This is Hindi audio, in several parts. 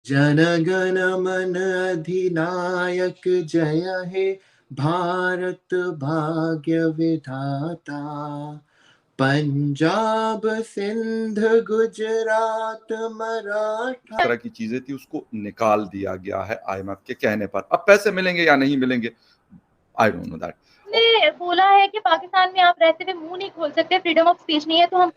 जन गण मन अधिनायक जय हे भारत भाग्य विधाता। पंजाब सिंध गुजरात मराठा। तरह की चीजें थी उसको निकाल दिया गया है आईएमएफ के कहने पर। अब पैसे मिलेंगे या नहीं मिलेंगे, आई डोंट नो दैट। ने बोला है कि पाकिस्तान में आप रहते हुए मुंह नहीं खोल सकते, फ्रीडम ऑफ स्पीच नहीं है, तो हम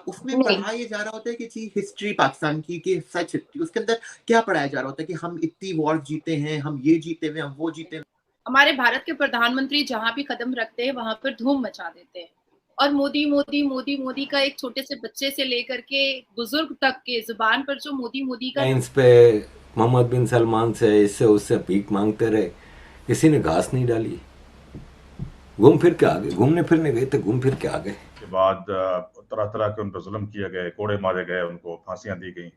उसमें नहीं। पढ़ाया ये जा रहा होता है कि जी हिस्ट्री पाकिस्तान की, कि सच हिस्ट्री, उसके अंदर क्या पढ़ाया जा रहा होता है कि हम इतनी वॉर जीते हैं, हम ये जीते हुए, हम वो जीते हुए। हमारे भारत के प्रधानमंत्री जहां भी कदम रखते हैं वहां पर धूम मचा देते हैं, और मोदी मोदी मोदी मोदी का एक छोटे से बच्चे से लेकर के बुजुर्ग तक के जुबान पर जो मोदी मोदी का इस पे मोहम्मद बिन सलमान से इससे उससे भीख मांगते रहे, किसी ने घास नहीं डाली, घूम फिर के आ गए, घूमने फिरने गए थे, घूम फिर के आ गए। के बाद तरह तरह के उन पर जुल्म किए गए, कोड़े मारे गए, उनको फांसियां दी गई,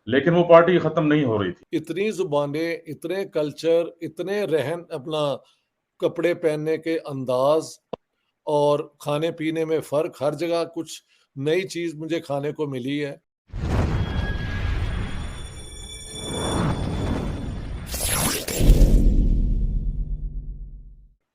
लेकिन वो पार्टी खत्म नहीं हो रही थी। इतनी जुबानें, इतने कल्चर, इतने रहन, अपना कपड़े पहनने के अंदाज और खाने पीने में फर्क, हर जगह कुछ नई चीज मुझे खाने को मिली है।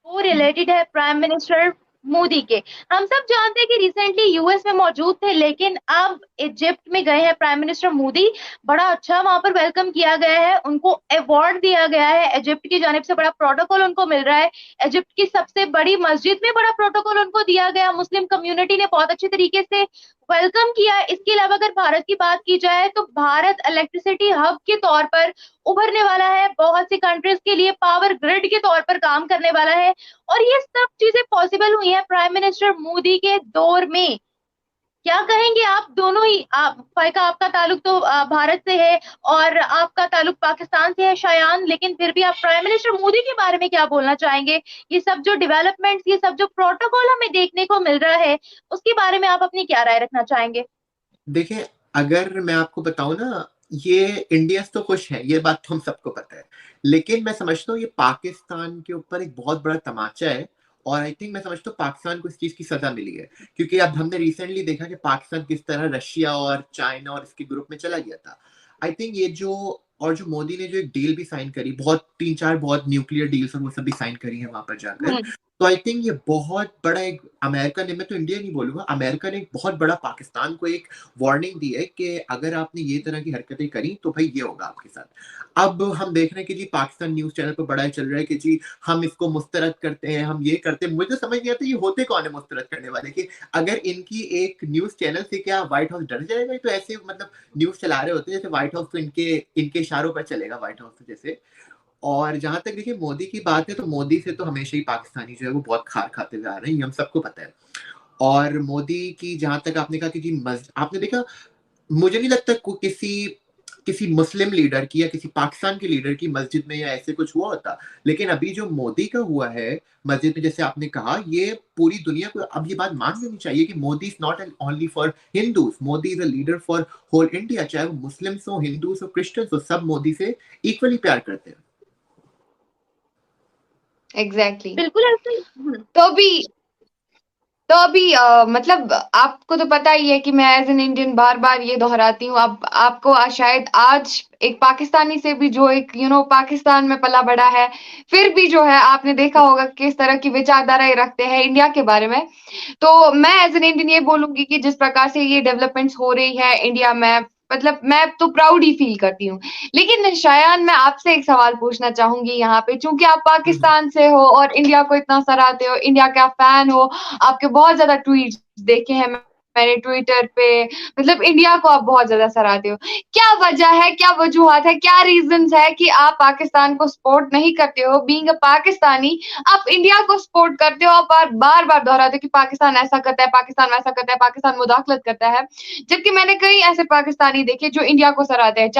वो रिलेटेड है प्राइम मिनिस्टर मोदी के। हम सब जानते हैं कि रिसेंटली यूएस में मौजूद थे, लेकिन अब इजिप्ट में गए हैं प्राइम मिनिस्टर मोदी। बड़ा अच्छा वहां पर वेलकम किया गया है, उनको अवार्ड दिया गया है, इजिप्ट की जानिब से बड़ा प्रोटोकॉल उनको मिल रहा है। इजिप्ट की सबसे बड़ी मस्जिद में बड़ा प्रोटोकॉल उनको दिया गया, मुस्लिम कम्युनिटी ने बहुत अच्छे तरीके से वेलकम किया। इसके अलावा अगर भारत की बात की जाए तो भारत इलेक्ट्रिसिटी हब के तौर पर उभरने वाला है, बहुत सी कंट्रीज के लिए पावर ग्रिड के तौर पर काम करने वाला है, और ये सब चीजें पॉसिबल हुई है प्राइम मिनिस्टर मोदी के दौर में। क्या कहेंगे आप दोनों ही? फाइका, आपका ताल्लुक तो भारत से है और आपका ताल्लुक पाकिस्तान से है शायान, लेकिन फिर भी आप प्राइम मिनिस्टर मोदी के बारे में क्या बोलना चाहेंगे? ये सब जो डेवलपमेंट्स, ये सब जो प्रोटोकॉल हमें देखने को मिल रहा है, उसके बारे में आप अपनी क्या राय रखना चाहेंगे? देखिए, अगर मैं आपको बताऊं ना, ये इंडियंस तो खुश है, ये बात तो हम सबको पता है, लेकिन मैं समझता हूँ ये पाकिस्तान के ऊपर एक बहुत बड़ा तमाचा है। और आई थिंक मैं समझता हूँ पाकिस्तान को इस चीज की सजा मिली है, क्योंकि अब हमने रिसेंटली देखा कि पाकिस्तान किस तरह रशिया और चाइना और इसके ग्रुप में चला गया था। आई थिंक ये जो, और जो मोदी ने जो एक डील भी साइन करी, बहुत 3-4 बहुत न्यूक्लियर डील्स और वो सब भी साइन करी है वहां पर जाकर, तो आई थिंक ये बहुत बड़ा एक अमेरिका ने, मैं तो इंडिया नहीं बोलूंगा, अमेरिका ने एक बहुत बड़ा पाकिस्तान को एक वार्निंग दी है कि अगर आपने ये तरह की हरकतें करी तो भाई ये होगा आपके साथ। अब हम देख रहे हैं कि जी पाकिस्तान न्यूज चैनल पर बड़ा चल रहा है कि जी हम इसको मुस्तरद करते हैं, हम ये करते हैं। मुझे तो समझ नहीं आता ये होते कौन है मुस्तरद करने वाले, कि अगर इनकी एक न्यूज चैनल से क्या व्हाइट हाउस डर जाएगा? तो ऐसे मतलब न्यूज चला रहे होते हैं जैसे व्हाइट हाउस तो इनके इशारों पर चलेगा, व्हाइट हाउस तो जैसे। और जहां तक देखिए मोदी की बात है, तो मोदी से तो हमेशा ही पाकिस्तानी जो है वो बहुत खार खाते हुए आ रहे हैं, ये हम सबको पता है। और मोदी की जहां तक आपने कहा कि जी आपने देखा, मुझे नहीं लगता किसी मुस्लिम लीडर की या किसी पाकिस्तान के लीडर की मस्जिद में या ऐसे कुछ हुआ होता, लेकिन अभी जो मोदी का हुआ है मस्जिद में, जैसे आपने कहा, ये पूरी दुनिया को अब ये बात मान लेनी चाहिए कि Modi is not only for Hindus, Modi is a leader for whole India. चाहे वो मुस्लिम्स हो, हिंदूज हो, क्रिश्चियंस हो, सब मोदी से इक्वली प्यार करते हैं। एग्जैक्टली बिल्कुल ऐसे। तो अभी मतलब आपको तो पता ही है कि मैं एज एन इंडियन बार बार ये दोहराती हूँ। अब आपको शायद आज एक पाकिस्तानी से भी जो एक पाकिस्तान में पला बड़ा है, फिर भी जो है आपने देखा होगा किस तरह की विचारधारा रखते हैं इंडिया के बारे में। तो मैं एज एन इंडियन ये बोलूंगी कि जिस प्रकार से ये डेवलपमेंट्स हो रही है इंडिया में, मतलब मैं तो प्राउड ही फील करती हूँ। लेकिन शायान, मैं आपसे एक सवाल पूछना चाहूंगी यहाँ पे, चूंकि आप पाकिस्तान से हो और इंडिया को इतना सराहते हो, इंडिया का फैन हो, आपके बहुत ज्यादा ट्वीट्स देखे हैं मैंने ट्विटर पे, मतलब इंडिया को आप बहुत ज्यादा सराहते हो। क्या वजह है, क्या वजूहत है, क्या रीजंस है कि आप पाकिस्तान को सपोर्ट नहीं करते हो? बीइंग अ पाकिस्तानी आप इंडिया को सपोर्ट करते हो, आप बार बार दोहराते हो कि पाकिस्तान ऐसा करता है, पाकिस्तान वैसा करता है, पाकिस्तान मुदाखलत करता है, जबकि मैंने कई ऐसे पाकिस्तानी देखे जो इंडिया को सराहते हैं।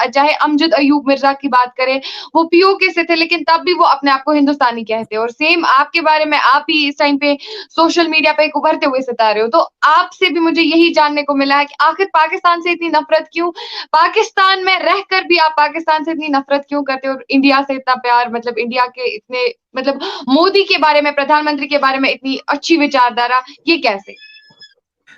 चाहे अमजद अयूब मिर्जा की बात करें, वो पीओके से थे, लेकिन तब भी वो अपने आप को हिंदुस्तानी कहते हैं। और सेम आपके बारे में, आप भी इस टाइम पे सोशल मीडिया पे एक उभरते हुए सितारे हो, तो आपसे भी मुझे यही जानने को मिला है कि आखिर पाकिस्तान से इतनी नफरत क्यों? पाकिस्तान में रहकर भी आप पाकिस्तान से इतनी नफरत क्यों करते हो? इंडिया से इतना प्यार, मतलब इंडिया के इतने, मतलब मोदी के बारे में, प्रधानमंत्री के बारे में इतनी अच्छी विचारधारा, ये कैसे?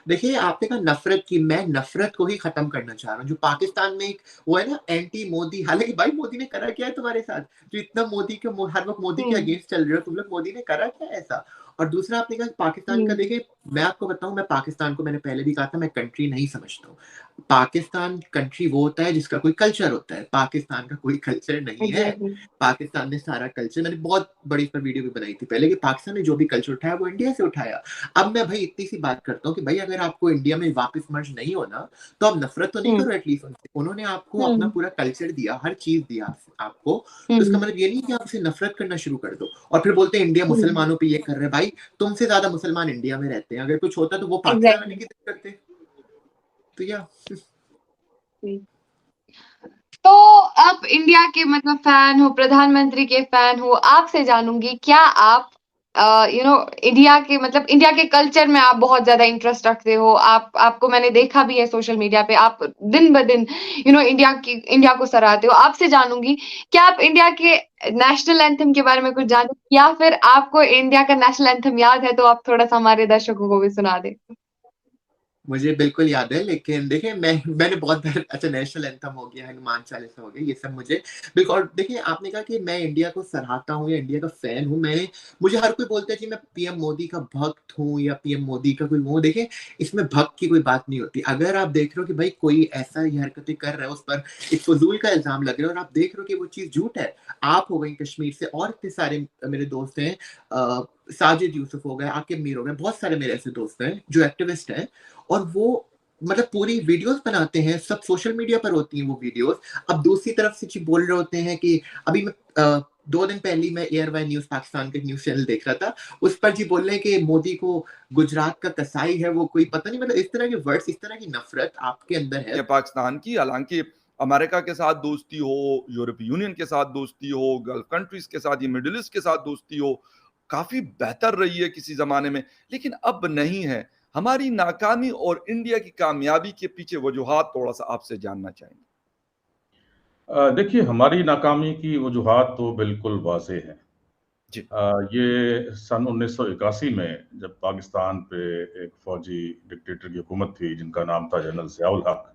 देखिए आपने कहा नफरत की, मैं नफरत को ही खत्म करना चाह रहा हूँ। जो पाकिस्तान में एक वो है ना एंटी मोदी, हालांकि भाई मोदी ने करा क्या है तुम्हारे साथ, जो इतना मोदी के हर वक्त मोदी के अगेंस्ट चल रहे हो तुम लोग, मोदी ने करा क्या है ऐसा। और दूसरा आपने कहा पाकिस्तान का, देखिए मैं आपको बताऊं, मैं पाकिस्तान को मैंने पहले भी कहा था मैं कंट्री नहीं समझता हूँ। पाकिस्तान कंट्री वो होता है जिसका कोई कल्चर होता है, पाकिस्तान का कोई कल्चर नहीं है। पाकिस्तान ने सारा कल्चर, मैंने बहुत बड़ी इस पर वीडियो भी बनाई थी पहले, कि पाकिस्तान ने जो भी कल्चर उठाया वो इंडिया से उठाया। अब मैं भाई इतनी सी बात करता हूँ कि भाई अगर आपको इंडिया में वापस मर्ज नहीं होना तो आप नफरत तो नहीं करो एटलीस्ट उनसे। उन्होंने आपको अपना पूरा कल्चर दिया, हर चीज दिया आपको, तो इसका मतलब ये नहीं कि आप उसे नफरत करना शुरू कर दो। और फिर बोलते हैं इंडिया मुसलमानों पे ये कर रहे हैं। भाई तुमसे ज्यादा मुसलमान इंडिया में रहते हैं, अगर कुछ होता तो वो पाकिस्तान आने की दिक्कत करते। तो या तो आप इंडिया के मतलब फैन हो, प्रधानमंत्री के फैन हो, आपसे जानूंगी क्या आप इंडिया के मतलब इंडिया के कल्चर में आप बहुत ज्यादा इंटरेस्ट रखते हो। आपको मैंने देखा भी है सोशल मीडिया पे, आप दिन ब दिन इंडिया को सराहते हो। आपसे जानूंगी क्या आप इंडिया के नेशनल एंथम के बारे में कुछ जानते, या फिर आपको इंडिया का नेशनल एंथम याद है तो आप थोड़ा सा हमारे दर्शकों को भी सुना दें। मुझे बिल्कुल याद है, लेकिन देखिए मैंने बहुत बार, अच्छा नेशनल एंथम हो गया, हनुमान चालीसा हो गया, ये सब मुझे बिल्कुल। देखिए आपने कहा कि मैं इंडिया को सराहता हूँ या इंडिया का फैन हूँ, मुझे हर कोई बोलता है कि मैं पीएम मोदी का भक्त हूँ या पीएम मोदी का कोई वो। देखिए इसमें भक्त की कोई बात नहीं होती। अगर आप देख रहे हो कि भाई कोई ऐसा ही हरकतें कर रहा है, उस पर एक फजूल का इल्जाम लग रहा है और आप देख रहे हो कि वो चीज झूठ है, आप हो गई कश्मीर से और इतने सारे मेरे दोस्त हैं, साजिद यूसुफ हो गए, आकिब मीर हो गए, बहुत सारे मेरे ऐसे दोस्त हैं जो एक्टिविस्ट हैं, और वो मतलब पूरी वीडियोस बनाते हैं, सब सोशल मीडिया पर होती हैं वो वीडियोस। अब दूसरी तरफ से बोल रहे होते हैं कि अभी मैं 2 दिन पहले मैं एयरवाई न्यूज पाकिस्तान के न्यूज चैनल देख रहा था, उस पर जी बोल रहे हैं कि मोदी को गुजरात का कसाई है वो कोई, पता नहीं, मतलब इस तरह के वर्ड्स, इस तरह की नफरत आपके अंदर है पाकिस्तान की। हालांकि अमेरिका के साथ दोस्ती हो, यूरोपीय यूनियन के साथ दोस्ती हो, गल्फ कंट्रीज के साथ, ये मिडिल ईस्ट के साथ दोस्ती हो, काफी बेहतर रही है किसी जमाने में, लेकिन अब नहीं है। हमारी नाकामी और इंडिया की कामयाबी के पीछे वजूहात थोड़ा सा आपसे जानना चाहेंगे। देखिए हमारी नाकामी की वजूहात तो बिल्कुल वाज़ेह हैं जी। ये सन 1981 में जब पाकिस्तान पे एक फौजी डिक्टेटर की हुकूमत थी जिनका नाम था जनरल ज़ियाउल हक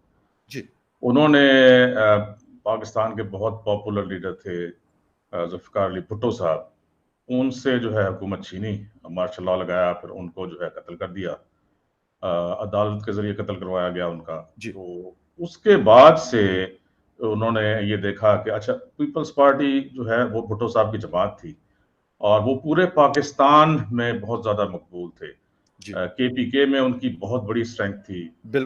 जी, उन्होंने पाकिस्तान के बहुत पॉपुलर लीडर थे जुल्फ़िकार अली भुट्टो साहब, उनसे जो है हुकूमत छीनी, मार्शल लॉ लगाया, फिर उनको जो है कत्ल कर दिया, अदालत के जरिए कत्ल करवाया गया उनका जी। तो उसके बाद से उन्होंने ये देखा कि अच्छा पीपल्स पार्टी जो है वो भुट्टो साहब की जमात थी और वो पूरे पाकिस्तान में बहुत ज्यादा मकबूल थे। केपीके में उनकी बहुत बड़ी स्ट्रेंथ थी।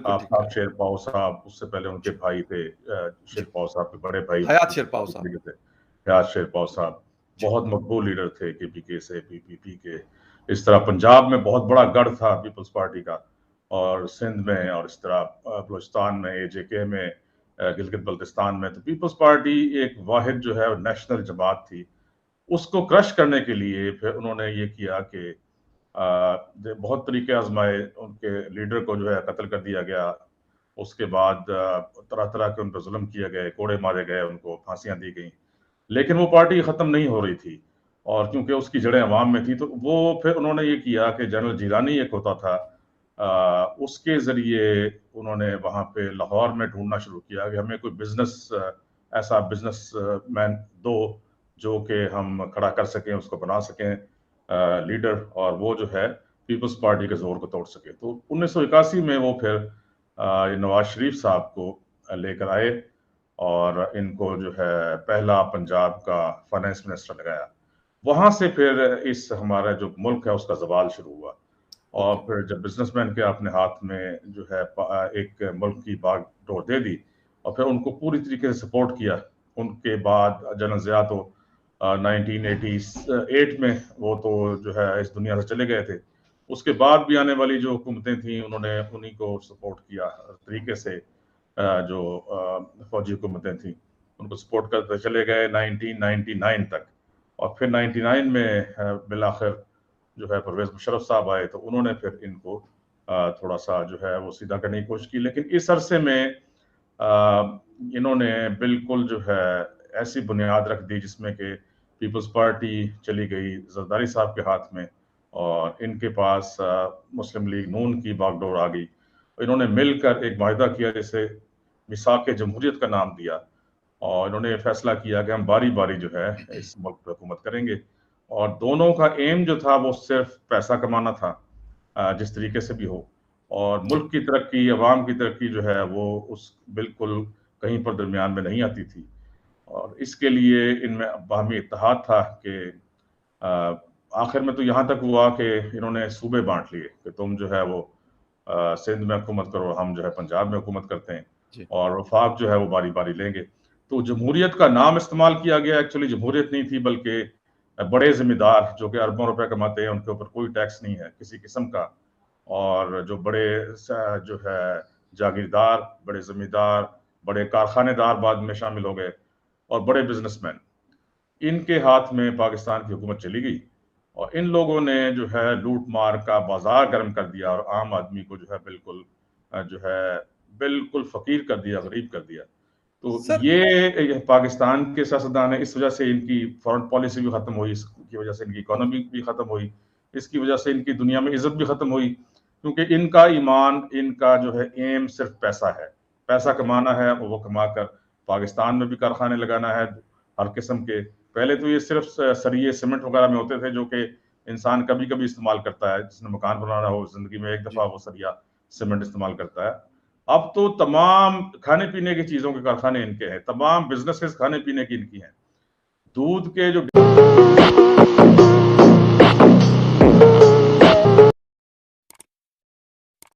आफ्ताब शेरपाव साहब, उससे पहले उनके भाई थे शेरपाव साहब के बड़े भाई हयात शेरपाव साहब, हयात शेरपाव साहब बहुत मकबूल लीडर थे केपीके से, पीपीपी के। इस तरह पंजाब में बहुत बड़ा गढ़ था पीपल्स पार्टी का, और सिंध में, और इस तरह बलूचिस्तान में, एजेके में, गिलगित बल्तिस्तान में। तो पीपल्स पार्टी एक वाहिद जो है नेशनल जमात थी। उसको क्रश करने के लिए फिर उन्होंने ये किया कि बहुत तरीके आजमाए, उनके लीडर को जो है कत्ल कर दिया गया, उसके बाद तरह तरह के उन पर जुल्म किए गए, कोड़े मारे गए, उनको फांसियां दी गई, लेकिन वो पार्टी ख़त्म नहीं हो रही थी। और क्योंकि उसकी जड़ें अवाम में थी, तो वो फिर उन्होंने ये किया कि जनरल जिलानी एक होता था, उसके ज़रिए उन्होंने वहाँ पे लाहौर में ढूंढना शुरू किया कि हमें कोई बिजनेस, ऐसा बिजनेस मैन दो जो कि हम खड़ा कर सकें, उसको बना सकें लीडर, और वो जो है पीपल्स पार्टी के जोर को तोड़ सके। तो 1981 में वो फिर नवाज शरीफ साहब को लेकर आए और इनको जो है पहला पंजाब का फाइनेंस मिनिस्टर लगाया। वहाँ से फिर इस हमारा जो मुल्क है उसका जवाल शुरू हुआ। और फिर जब बिजनेसमैन के अपने हाथ में जो है एक मुल्क की बागडोर दे दी और फिर उनको पूरी तरीके से सपोर्ट किया, उनके बाद जनरल ज़िया तो 1988 में वो तो जो है इस दुनिया से चले गए थे। उसके बाद भी आने वाली जो हुकूमतें थी उन्होंने उन्हीं को सपोर्ट किया तरीके से, जो फौजी हुकूमतें थी उनको सपोर्ट करते चले गए 1999 तक। और फिर 99 में बिलाखिर जो है परवेज मुशर्रफ साहब आए, तो उन्होंने फिर इनको थोड़ा सा जो है वो सीधा करने की कोशिश की। लेकिन इस अरसे में इन्होंने बिल्कुल जो है ऐसी बुनियाद रख दी जिसमें कि पीपल्स पार्टी चली गई जरदारी साहब के हाथ में, और इनके पास मुस्लिम लीग नून की बागडोर आ गई। इन्होंने मिलकर एक वायदा किया जिसे मिसाक जमहूरियत का नाम दिया, और इन्होंने फैसला किया कि हम बारी बारी जो है इस मुल्क पर हुकूमत करेंगे। और दोनों का एम जो था वो सिर्फ पैसा कमाना था, जिस तरीके से भी हो, और मुल्क की तरक्की, अवाम की तरक्की जो है वो उस बिल्कुल कहीं पर दरमियान में नहीं आती थी। और इसके लिए इनमें बाहमी इत्तेहाद था कि आखिर में तो यहाँ तक हुआ कि इन्होंने सूबे बांट लिए कि तुम जो है वो सिंध में हुकूमत करो, हम जो है पंजाब में हुकूमत करते हैं, और वफाक जो है वो बारी बारी लेंगे। तो जमहूरियत का नाम इस्तेमाल किया गया, एक्चुअली जमहूरियत नहीं थी, बल्कि बड़े जिम्मेदार जो कि अरबों रुपए कमाते हैं उनके ऊपर कोई टैक्स नहीं है किसी किस्म का, और जो बड़े जो है जागीरदार, बड़े जमींदार, बड़े कारखानेदार बाद में शामिल हो गए, और बड़े बिजनेसमैन, इनके हाथ में पाकिस्तान की हुकूमत चली गई। और इन लोगों ने जो है लूट मार का बाजार गर्म कर दिया, और आम आदमी को जो है बिल्कुल फकीर कर दिया, गरीब कर दिया। तो ये पाकिस्तान के सियासतदान है, इस वजह से इनकी फॉरेन पॉलिसी भी खत्म हुई, इसकी वजह से इनकी इकोनॉमी भी खत्म हुई, इसकी वजह से इनकी दुनिया में इज्जत भी खत्म हुई, क्योंकि इनका ईमान, इनका जो है एम सिर्फ पैसा है, पैसा कमाना है। वो कमाकर पाकिस्तान में भी कारखाने लगाना है हर किस्म के। पहले तो ये सिर्फ सरिये सीमेंट वगैरह में होते थे जो कि इंसान कभी कभी इस्तेमाल करता है, जिसने मकान बनाना हो जिंदगी में एक दफा वो सरिया सीमेंट इस्तेमाल करता है। अब तो तमाम खाने पीने की चीजों के कारखाने इनके हैं, तमाम बिजनेसेस खाने पीने की इनकी हैं। दूध के जो